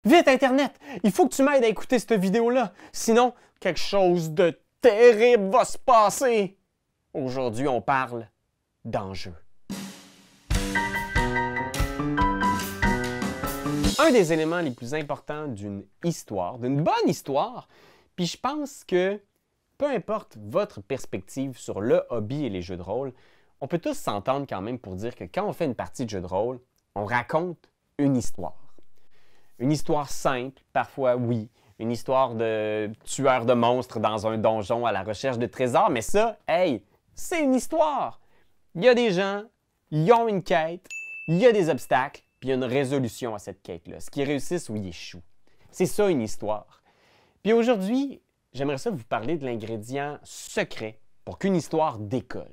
Vite, Internet! Il faut que tu m'aides à écouter cette vidéo-là. Sinon, quelque chose de terrible va se passer. Aujourd'hui, on parle d'enjeux. Un des éléments les plus importants d'une histoire, d'une bonne histoire, puis je pense que peu importe votre perspective sur le hobby et les jeux de rôle, on peut tous s'entendre quand même pour dire que quand on fait une partie de jeu de rôle, on raconte une histoire. Une histoire simple, parfois oui. Une histoire de tueur de monstres dans un donjon à la recherche de trésors. Mais ça, hey, c'est une histoire. Il y a des gens, ils ont une quête, il y a des obstacles, puis il y a une résolution à cette quête-là. Ce qui réussissent ou ils échouent. C'est ça une histoire. Puis aujourd'hui, j'aimerais ça vous parler de l'ingrédient secret pour qu'une histoire décolle.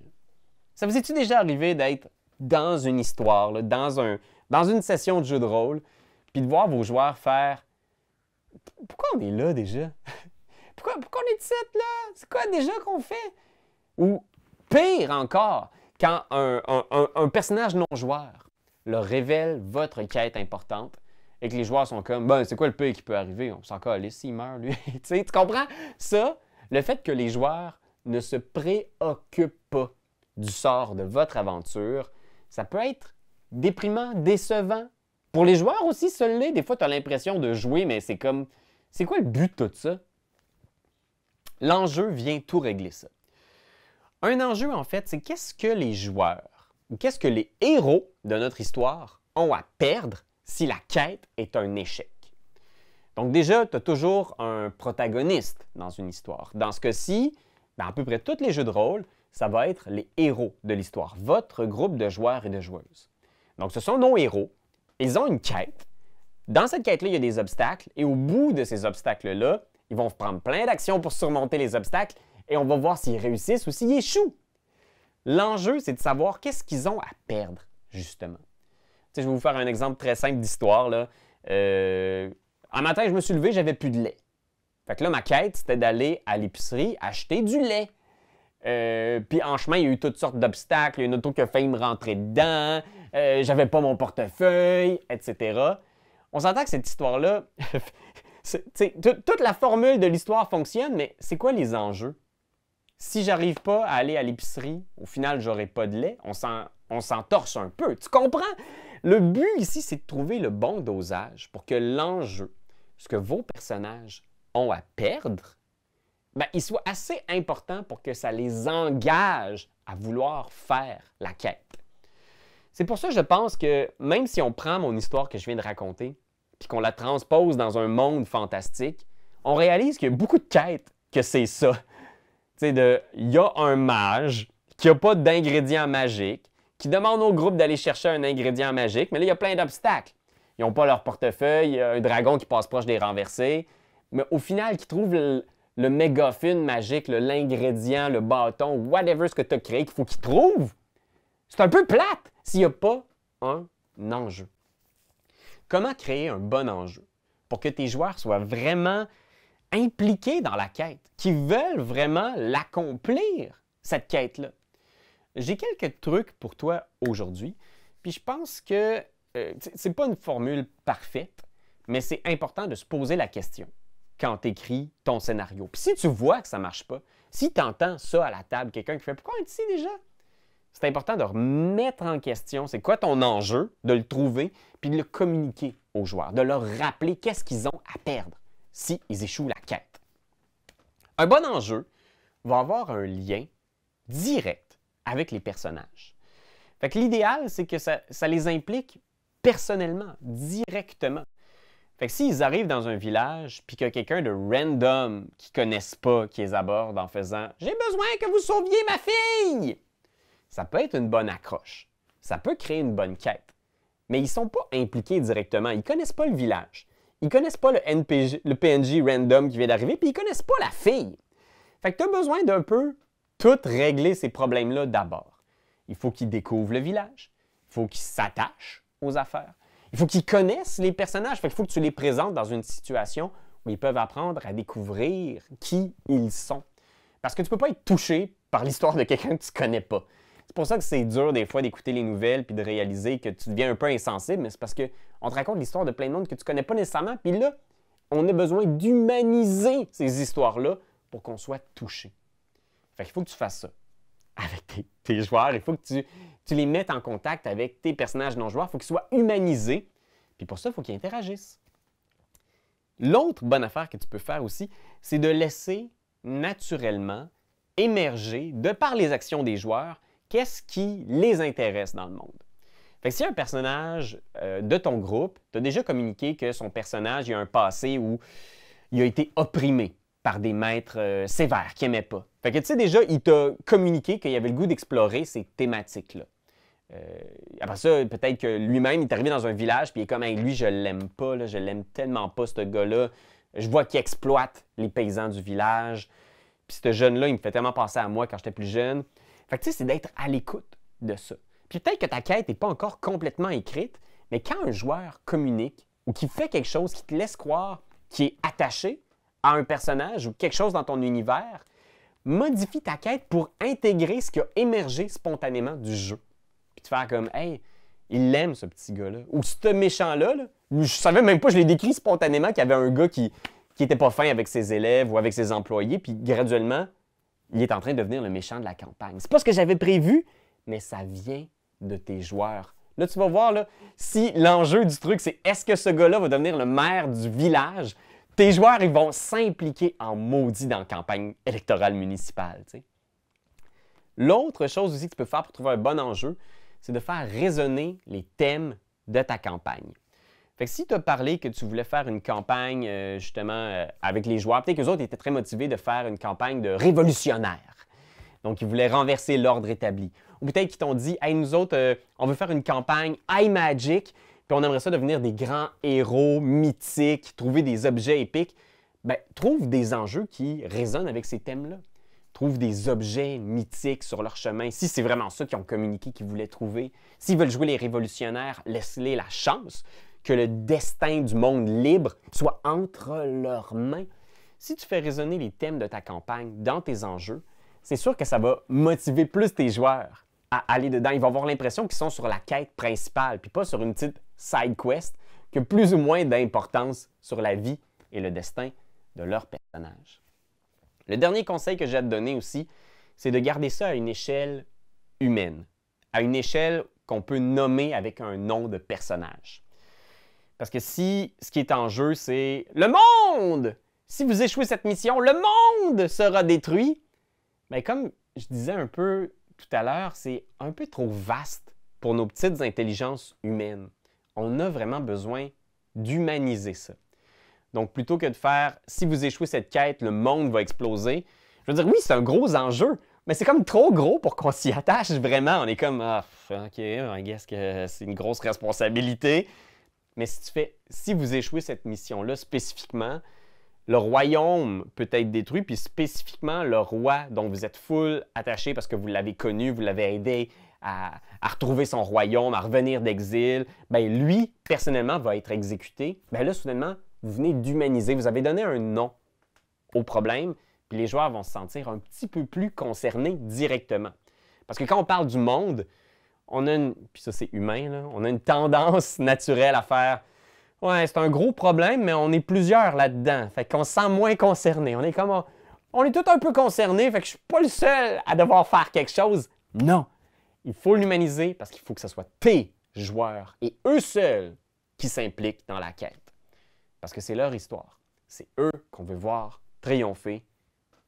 Ça vous est-tu déjà arrivé d'être dans une histoire, là, dans une session de jeu de rôle, puis de voir vos joueurs faire « Pourquoi on est là déjà? Pourquoi on est ici là? C'est quoi déjà qu'on fait? » Ou pire encore, quand un personnage non-joueur leur révèle votre quête importante et que les joueurs sont comme « Ben, c'est quoi le pire qui peut arriver? On s'en calisse s'il meurt, lui. » Tu comprends? Ça, le fait que les joueurs ne se préoccupent pas du sort de votre aventure, ça peut être déprimant, décevant. Pour les joueurs aussi, ça l'est. Des fois, tu as l'impression de jouer, mais c'est comme... C'est quoi le but de tout ça? L'enjeu vient tout régler ça. Un enjeu, en fait, c'est qu'est-ce que les joueurs, ou qu'est-ce que les héros de notre histoire ont à perdre si la quête est un échec. Donc déjà, tu as toujours un protagoniste dans une histoire. Dans ce cas-ci, dans à peu près tous les jeux de rôle, ça va être les héros de l'histoire, votre groupe de joueurs et de joueuses. Donc ce sont nos héros. Ils ont une quête. Dans cette quête-là, il y a des obstacles. Et au bout de ces obstacles-là, ils vont prendre plein d'actions pour surmonter les obstacles. Et on va voir s'ils réussissent ou s'ils échouent. L'enjeu, c'est de savoir qu'est-ce qu'ils ont à perdre, justement. Tu sais, je vais vous faire un exemple très simple d'histoire. Un matin, je me suis levé, j'avais plus de lait. Fait que là, ma quête, c'était d'aller à l'épicerie acheter du lait. Puis en chemin, il y a eu toutes sortes d'obstacles. Il y a une auto qui a failli me rentrer dedans. J'avais pas mon portefeuille, etc. On s'entend que cette histoire-là, toute la formule de l'histoire fonctionne, mais c'est quoi les enjeux? Si j'arrive pas à aller à l'épicerie, au final, j'aurai pas de lait. On s'entorche un peu. Tu comprends? Le but ici, c'est de trouver le bon dosage pour que l'enjeu, ce que vos personnages ont à perdre, ben, il soit assez important pour que ça les engage à vouloir faire la quête. C'est pour ça que je pense que même si on prend mon histoire que je viens de raconter puis qu'on la transpose dans un monde fantastique, on réalise qu'il y a beaucoup de quêtes que c'est ça. Tu sais, il y a un mage qui n'a pas d'ingrédient magique, qui demande au groupe d'aller chercher un ingrédient magique, mais là, il y a plein d'obstacles. Ils n'ont pas leur portefeuille, il y a un dragon qui passe proche des renversés, mais au final, qui trouve le mégaphone magique, l'ingrédient, le bâton, whatever ce que tu as créé qu'il faut qu'ils trouvent. C'est un peu plate s'il n'y a pas un enjeu. Comment créer un bon enjeu pour que tes joueurs soient vraiment impliqués dans la quête, qu'ils veulent vraiment l'accomplir, cette quête-là? J'ai quelques trucs pour toi aujourd'hui, puis je pense que c'est pas une formule parfaite, mais c'est important de se poser la question quand tu écris ton scénario. Puis si tu vois que ça ne marche pas, si tu entends ça à la table, quelqu'un qui fait « Pourquoi on est ici déjà? » C'est important de remettre en question c'est quoi ton enjeu, de le trouver, puis de le communiquer aux joueurs, de leur rappeler qu'est-ce qu'ils ont à perdre s'ils échouent la quête. Un bon enjeu va avoir un lien direct avec les personnages. Fait que l'idéal, c'est que ça les implique personnellement, directement. Fait que s'ils arrivent dans un village, puis qu'il y a quelqu'un de random qu'ils ne connaissent pas, qui les aborde en faisant « J'ai besoin que vous sauviez ma fille! » Ça peut être une bonne accroche. Ça peut créer une bonne quête. Mais ils ne sont pas impliqués directement. Ils ne connaissent pas le village. Ils ne connaissent pas le PNJ random qui vient d'arriver, puis ils ne connaissent pas la fille. Fait que tu as besoin d'un peu tout régler ces problèmes-là d'abord. Il faut qu'ils découvrent le village. Il faut qu'ils s'attachent aux affaires. Il faut qu'ils connaissent les personnages. Fait qu'il faut que tu les présentes dans une situation où ils peuvent apprendre à découvrir qui ils sont. Parce que tu ne peux pas être touché par l'histoire de quelqu'un que tu ne connais pas. C'est pour ça que c'est dur des fois d'écouter les nouvelles puis de réaliser que tu deviens un peu insensible, mais c'est parce qu'on te raconte l'histoire de plein de monde que tu connais pas nécessairement, puis là, on a besoin d'humaniser ces histoires-là pour qu'on soit touché. Fait qu'il faut que tu fasses ça avec tes joueurs. Il faut que tu les mettes en contact avec tes personnages non-joueurs. Il faut qu'ils soient humanisés. Puis pour ça, il faut qu'ils interagissent. L'autre bonne affaire que tu peux faire aussi, c'est de laisser naturellement émerger, de par les actions des joueurs, qu'est-ce qui les intéresse dans le monde. Fait que si un personnage de ton groupe, tu as déjà communiqué que son personnage il a un passé où il a été opprimé par des maîtres sévères qu'il n'aimait pas. Fait que tu sais déjà, il t'a communiqué qu'il avait le goût d'explorer ces thématiques-là. Après ça, peut-être que lui-même, il est arrivé dans un village puis il est comme hey, lui, je l'aime pas, là, je l'aime tellement pas, ce gars-là. Je vois qu'il exploite les paysans du village. Puis ce jeune-là, il me fait tellement penser à moi quand j'étais plus jeune. Fait que tu sais, c'est d'être à l'écoute de ça. Puis peut-être que ta quête n'est pas encore complètement écrite, mais quand un joueur communique ou qui fait quelque chose qui te laisse croire qu'il est attaché à un personnage ou quelque chose dans ton univers, modifie ta quête pour intégrer ce qui a émergé spontanément du jeu. Puis te faire comme, hey, il l'aime ce petit gars-là. Ou ce méchant-là, là, je savais même pas, je l'ai décrit spontanément qu'il y avait un gars qui était pas fin avec ses élèves ou avec ses employés, puis graduellement, il est en train de devenir le méchant de la campagne. C'est pas ce que j'avais prévu, mais ça vient de tes joueurs. Là, tu vas voir, là, si l'enjeu du truc, c'est est-ce que ce gars-là va devenir le maire du village, tes joueurs, ils vont s'impliquer en maudit dans la campagne électorale municipale. Tu sais. L'autre chose aussi que tu peux faire pour trouver un bon enjeu, c'est de faire résonner les thèmes de ta campagne. Fait que si tu as parlé que tu voulais faire une campagne justement avec les joueurs, peut-être que les autres étaient très motivés de faire une campagne de révolutionnaire. Donc, ils voulaient renverser l'ordre établi. Ou peut-être qu'ils t'ont dit, hey, nous autres, on veut faire une campagne High Magic, puis on aimerait ça devenir des grands héros mythiques, trouver des objets épiques. Bien, trouve des enjeux qui résonnent avec ces thèmes-là. Trouve des objets mythiques sur leur chemin. Si c'est vraiment ça qu'ils ont communiqué, qu'ils voulaient trouver. S'ils veulent jouer les révolutionnaires, laisse-les la chance que le destin du monde libre soit entre leurs mains. Si tu fais résonner les thèmes de ta campagne dans tes enjeux, c'est sûr que ça va motiver plus tes joueurs à aller dedans. Ils vont avoir l'impression qu'ils sont sur la quête principale, puis pas sur une petite side quest qui a plus ou moins d'importance sur la vie et le destin de leur personnage. Le dernier conseil que j'ai à te donner aussi, c'est de garder ça à une échelle humaine, à une échelle qu'on peut nommer avec un nom de personnage. Parce que si ce qui est en jeu, c'est le monde! Si vous échouez cette mission, le monde sera détruit. Bien, comme je disais un peu tout à l'heure, c'est un peu trop vaste pour nos petites intelligences humaines. On a vraiment besoin d'humaniser ça. Donc, plutôt que de faire « si vous échouez cette quête, le monde va exploser », je veux dire, oui, c'est un gros enjeu, mais c'est comme trop gros pour qu'on s'y attache vraiment. On est comme « ah, OK, I guess que c'est une grosse responsabilité ». Mais si tu fais « si vous échouez cette mission-là spécifiquement », le royaume peut être détruit, puis spécifiquement le roi dont vous êtes full attaché parce que vous l'avez connu, vous l'avez aidé à retrouver son royaume, à revenir d'exil, bien lui, personnellement, va être exécuté. Bien là, soudainement, vous venez d'humaniser, vous avez donné un nom au problème, puis les joueurs vont se sentir un petit peu plus concernés directement. Parce que quand on parle du monde, on a une, puis ça c'est humain, là, on a une tendance naturelle à faire « ouais, c'est un gros problème, mais on est plusieurs là-dedans. » Fait qu'on se sent moins concerné. On est comme, on est tous un peu concernés, fait que je suis pas le seul à devoir faire quelque chose. Non! Il faut l'humaniser parce qu'il faut que ce soit tes joueurs et eux seuls qui s'impliquent dans la quête. Parce que c'est leur histoire. C'est eux qu'on veut voir triompher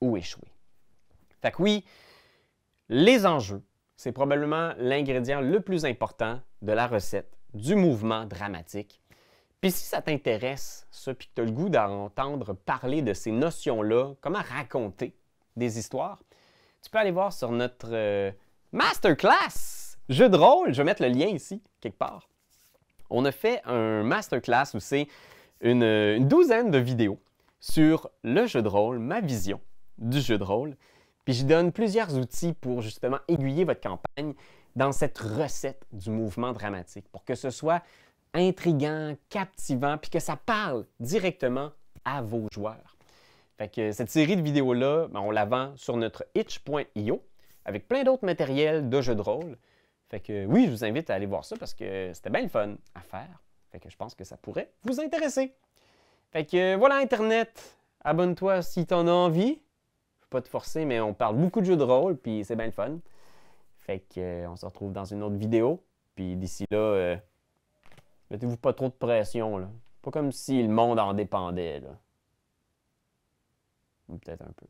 ou échouer. Fait que oui, les enjeux, c'est probablement l'ingrédient le plus important de la recette du mouvement dramatique. Puis si ça t'intéresse, ça, puis que tu as le goût d'entendre parler de ces notions-là, comment raconter des histoires, tu peux aller voir sur notre masterclass jeu de rôle. Je vais mettre le lien ici, quelque part. On a fait un masterclass où c'est une douzaine de vidéos sur le jeu de rôle, ma vision du jeu de rôle. Puis je donne plusieurs outils pour justement aiguiller votre campagne dans cette recette du mouvement dramatique pour que ce soit intriguant, captivant, puis que ça parle directement à vos joueurs. Fait que cette série de vidéos-là, on la vend sur notre itch.io. avec plein d'autres matériels de jeux de rôle. Fait que oui, je vous invite à aller voir ça parce que c'était bien le fun à faire. Fait que je pense que ça pourrait vous intéresser. Fait que voilà Internet, abonne-toi si t'en as envie. Je vais pas te forcer, mais on parle beaucoup de jeux de rôle, puis c'est bien le fun. Fait que on se retrouve dans une autre vidéo. Puis d'ici là, mettez-vous pas trop de pression, là. Pas comme si le monde en dépendait, là. Ou peut-être un peu.